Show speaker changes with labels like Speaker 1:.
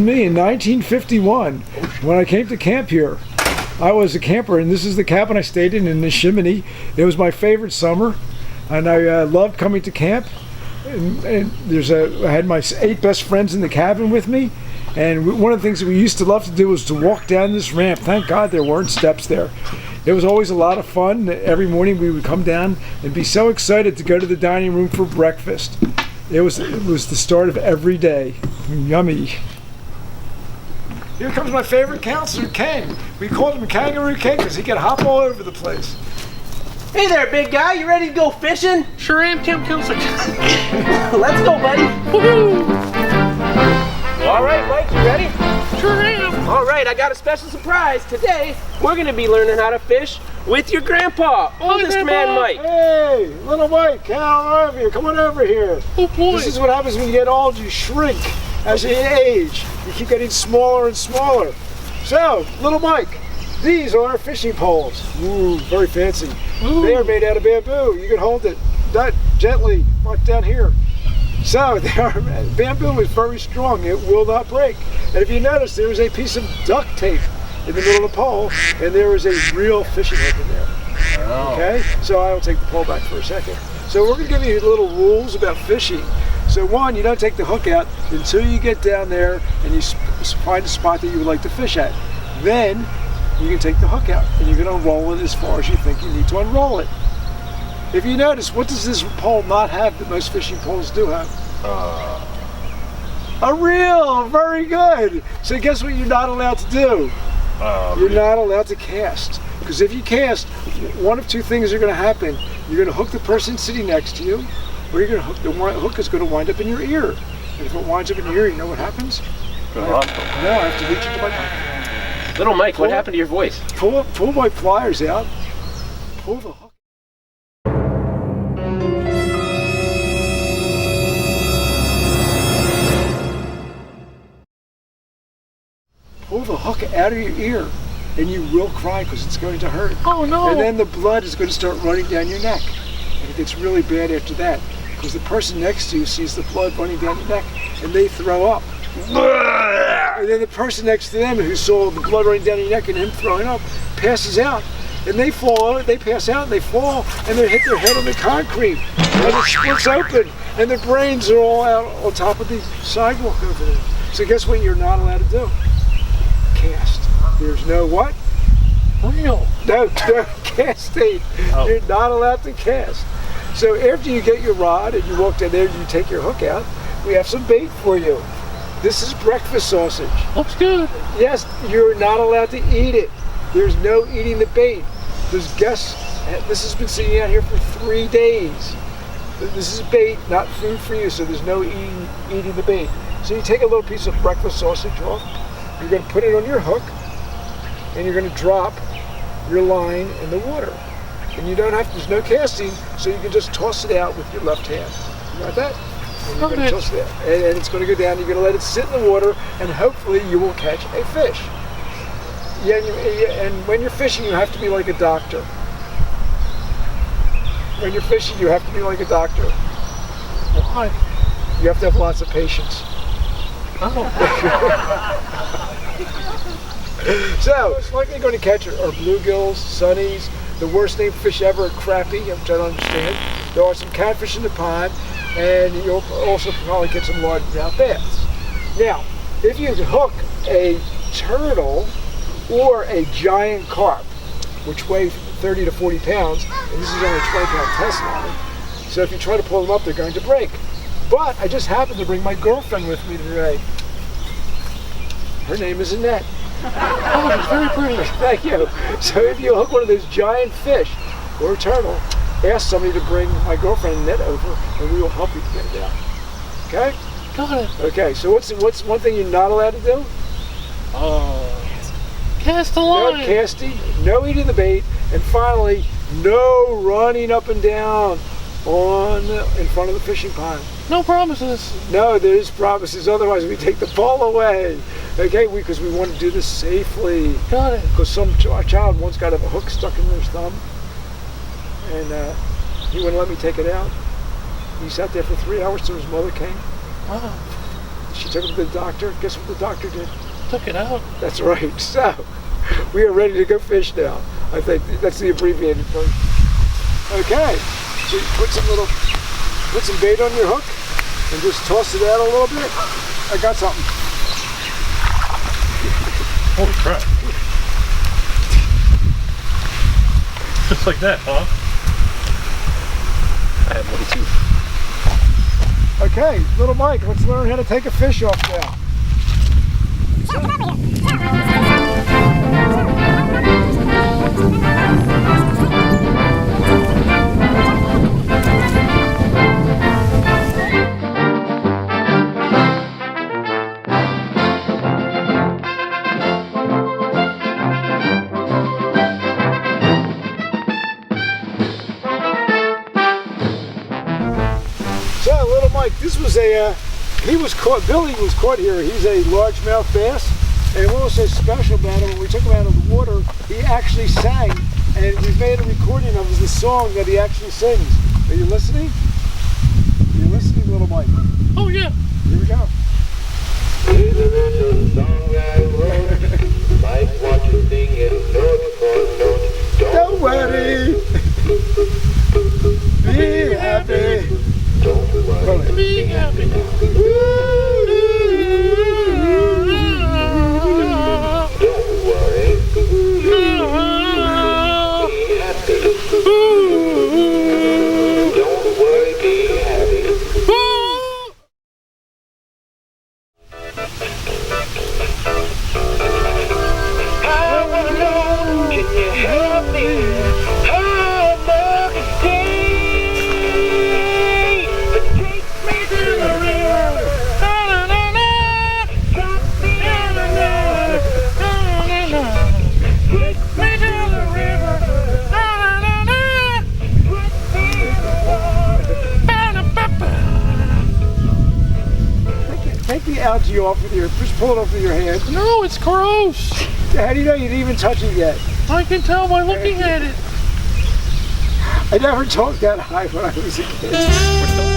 Speaker 1: me in 1951 when I came to camp here. I was a camper, and this is the cabin I stayed in Neshaminy. It was my favorite summer, and I loved coming to camp. And I had my 8 best friends in the cabin with me, and one of the things that we used to love to do was to walk down this ramp. Thank God there weren't steps there. It was always a lot of fun. Every morning we would come down and be so excited to go to the dining room for breakfast. It was the start of every day. Yummy. Here comes my favorite counselor, Ken. We called him Kangaroo Ken because he could hop all over the place.
Speaker 2: Hey there, big guy. You ready to go fishing?
Speaker 3: Sure am, Camp Counselor.
Speaker 2: Let's go, buddy.
Speaker 3: Woohoo!
Speaker 2: All right, Mike, you ready?
Speaker 3: Sure am.
Speaker 2: All right, I got a special surprise. Today, we're going to be learning how to fish with your grandpa, oldest
Speaker 3: Grandpa.
Speaker 2: man, Mike.
Speaker 1: Hey, little Mike, come on over here. Come on over here.
Speaker 3: Oh boy.
Speaker 1: This is what happens when you get old. You shrink as you age. You keep getting smaller and smaller. So, little Mike, these are our fishing poles. Ooh, very fancy.
Speaker 3: Ooh.
Speaker 1: They are made out of bamboo. You can hold it gently, right down here. So, bamboo is very strong. It will not break. And if you notice, there is a piece of duct tape in the middle of the pole, and there is a real fishing hook in there.
Speaker 2: Oh.
Speaker 1: Okay, so I'll take the pole back for a second. So we're going to give you little rules about fishing. So one, you don't take the hook out until you get down there and you find a spot that you would like to fish at. Then you can take the hook out and you're going to unroll it as far as you think you need to unroll it. If you notice, what does this pole not have that most fishing poles do have? A reel. Very good. So guess what you're not allowed to do? You're not allowed to cast. Because if you cast, one of two things are going to happen. You're going to hook the person sitting next to you, or you're going to the hook is going to wind up in your ear. And if it winds up in your ear, you know what happens? No, I have to reach into my pocket.
Speaker 2: Little Mike, what happened to your voice?
Speaker 1: Pull my pliers out. Pull the hook. Pull the hook out of your ear, and you will cry because it's going to hurt.
Speaker 3: Oh no.
Speaker 1: And then the blood is going to start running down your neck. And it gets really bad after that because the person next to you sees the blood running down your neck and they throw up. And then the person next to them who saw the blood running down your neck and him throwing up passes out. And they fall, they pass out and they fall and they hit their head on the concrete. And it splits open and their brains are all out on top of the sidewalk over there. So guess what you're not allowed to do? Cast. There's no what?
Speaker 3: Real.
Speaker 1: No casting.
Speaker 2: Oh.
Speaker 1: You're not allowed to cast. So after you get your rod and you walk down there and you take your hook out, we have some bait for you. This is breakfast sausage.
Speaker 3: Looks good.
Speaker 1: Yes, you're not allowed to eat it. There's no eating the bait. This has been sitting out here for 3 days. This is bait, not food for you, so there's no eating the bait. So you take a little piece of breakfast sausage off, you're going to put it on your hook, and you're going to drop your line in the water. And you don't have to, there's no casting, so you can just toss it out with your left hand. You got that? And you're going to toss it out. And it's going to go down, you're going to let it sit in the water, and hopefully you will catch a fish. Yeah, and when you're fishing, you have to be like a doctor. When you're fishing, you have to be like a doctor.
Speaker 3: Why?
Speaker 1: You have to have lots of patience.
Speaker 3: Oh.
Speaker 1: So, it's likely going to catch are bluegills, sunnies, the worst named fish ever, crappie, which I don't understand. There are some catfish in the pond, and you'll also probably get some largemouth bass. Now, if you hook a turtle or a giant carp, which weigh 30 to 40 pounds, and this is only a 20-pound test line, so if you try to pull them up, they're going to break. But I just happened to bring my girlfriend with me today. Her name is Annette.
Speaker 3: Oh, it's very pretty.
Speaker 1: Thank you. So if you hook one of those giant fish or a turtle, ask somebody to bring my girlfriend Annette over, and we will help you to get it out. Okay?
Speaker 3: Got it.
Speaker 1: Okay. So what's one thing you're not allowed to do?
Speaker 3: Cast a
Speaker 1: No
Speaker 3: line.
Speaker 1: casting, no eating the bait, and finally, no running up and down in front of the fishing pond.
Speaker 3: No promises.
Speaker 1: No, there's promises. Otherwise, we take the ball away. Okay, because we want to do this safely.
Speaker 3: Got it.
Speaker 1: Because some child once got a hook stuck in his thumb, and he wouldn't let me take it out. He sat there for 3 hours till his mother came.
Speaker 3: Wow.
Speaker 1: She took him to the doctor. Guess what the doctor did?
Speaker 3: Took it out.
Speaker 1: That's right. So, we are ready to go fish now. I think that's the abbreviated version. Okay. So you put some bait on your hook and just toss it out a little bit. I got something.
Speaker 3: Holy crap. Just like that, huh?
Speaker 2: I have one too.
Speaker 1: Okay, little Mike, let's learn how to take a fish off now. So, little Mike, this was Billy was caught here. He's a largemouth bass. And what was so special about him, when we took him out of the water, he actually sang. And we made a recording of the song that he actually sings. Are you listening? Are you listening, little Mike?
Speaker 3: Oh, yeah.
Speaker 1: Here we go.
Speaker 4: Here's a little song I wrote. Like what you sing it note for note.
Speaker 1: Don't worry. Be happy.
Speaker 4: Don't worry.
Speaker 3: Be happy.
Speaker 4: Don't worry. Be happy. Don't worry. Be happy. I wanna know, can you help me? How much day? But take me to the river. Na-na-na-na. Drop me in the river. Na-na-na-na. Take me to the river. Na-na-na-na. Put me in the water. Ba-da-ba-ba.
Speaker 1: Take the algae off with your, just pull it off with your hand.
Speaker 3: No, it's gross.
Speaker 1: How do you know you didn't even touch it yet?
Speaker 3: I can tell by looking at it.
Speaker 1: I never talked that high when I was a kid.
Speaker 3: We're still